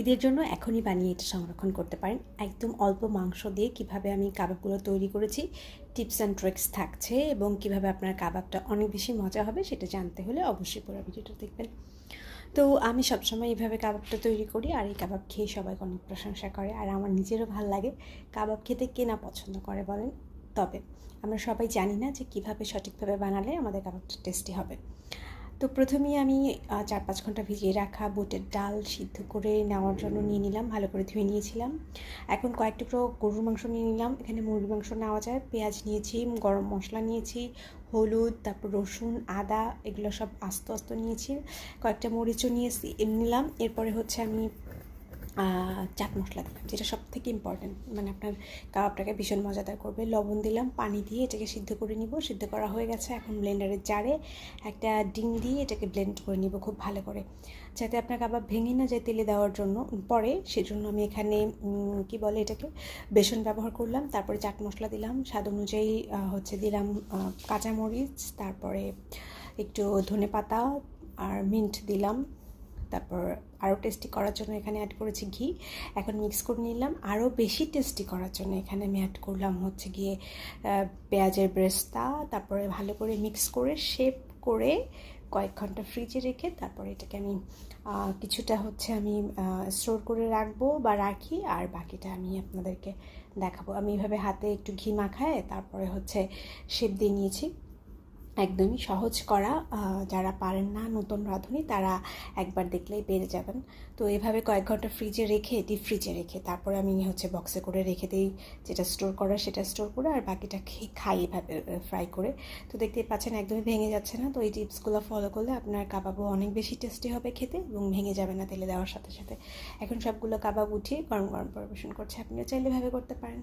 ঈদের জন্য এখনই বানিয়ে এটা সংরক্ষণ করতে পারেন। একদম অল্প মাংস দিয়ে কিভাবে আমি কাবাবগুলো তৈরি করেছি টিপস অ্যান্ড ট্রিক্স থাকছে, এবং কিভাবে আপনার কাবাবটা অনেক বেশি মজা হবে সেটা জানতে হলে অবশ্যই পুরো ভিডিওটা দেখবেন। তো আমি সবসময় এইভাবে কাবাবটা তৈরি করি, আর এই কাবাব খেয়ে সবাই অনেক প্রশংসা করে, আর আমার নিজেরও ভালো লাগে। কাবাব খেতে কে না পছন্দ করে বলেন? তবে আমরা সবাই জানি না যে কীভাবে সঠিকভাবে বানালে আমাদের কাবাবটা টেস্টি হবে। তো প্রথমেই আমি 4-5 ঘন্টা ভিজিয়ে রাখা বুটের ডাল সিদ্ধ করে নেওয়ার জন্য নিয়ে নিলাম, ভালো করে ধুয়ে নিয়েছিলাম। এখন কয়েক টুকরো গরুর মাংস নিয়ে নিলাম, এখানে মুরগির মাংস নেওয়া যায়। পেঁয়াজ নিয়েছি, গরম মশলা নিয়েছি, হলুদ, তারপর রসুন, আদা, এগুলো সব আস্ত আস্ত নিয়েছি। কয়েকটা মরিচও নিলাম। এরপরে হচ্ছে আমি চাট মশলা দিলাম, যেটা সবথেকে ইম্পর্ট্যান্ট, মানে আপনার কাবাবটাকে ভীষণ মজাদার করবে। লবণ দিলাম, পানি দিয়ে এটাকে সিদ্ধ করে নিব। সিদ্ধ করা হয়ে গেছে, এখন ব্লেন্ডারের জারে একটা ডিম দিয়ে এটাকে ব্লেন্ড করে নিব খুব ভালো করে, যাতে আপনার কাবাব ভেঙে না যায় তেলে দেওয়ার জন্য পরে। সেজন্য আমি এখানে কি বলে এটাকে বেসন ব্যবহার করলাম। তারপরে চাট মশলা দিলাম, স্বাদ অনুযায়ী দিলাম কাঁচামরিচ, তারপরে একটু ধনেপাতা আর মিন্ট দিলাম। তারপর আরও টেস্টি করার জন্য এখানে অ্যাড করেছি ঘি। এখন মিক্স করে নিলাম। আরও বেশি টেস্টি করার জন্য এখানে আমি অ্যাড করলাম পেঁয়াজের ব্রেস্তা। তারপরে ভালো করে মিক্স করে শেপ করে কয়েক ঘন্টা ফ্রিজে রেখে তারপরে এটাকে আমি কিছুটা আমি স্টোর করে রাখবো বা রাখি, আর বাকিটা আমি আপনাদেরকে দেখাবো। আমি এভাবে হাতে একটু ঘি মাখায় তারপরে শেপ দিয়ে নিয়েছি। একদমই সহজ করা, যারা পারেন না, নতুন রাঁধুনি, তারা একবার দেখলেই পেরে যাবেন। তো এভাবে কয়েক ঘন্টা ডিপ ফ্রিজে রেখে তারপরে আমি বক্সে করে রেখে দিই। যেটা স্টোর করা সেটা স্টোর করে, আর বাকিটা খাই এভাবে ফ্রাই করে। তো দেখতেই পাচ্ছেন একদমই ভেঙে যাচ্ছে না। তো এই টিপসগুলো ফলো করলে আপনার কাবাবও অনেক বেশি টেস্টি হবে খেতে, এবং ভেঙে যাবে না তেলে দেওয়ার সাথে সাথে। এখন সবগুলো কাবাব উঠিয়ে গরম গরম পরিবেশন করছে, আপনিও চাইলে এভাবে করতে পারেন।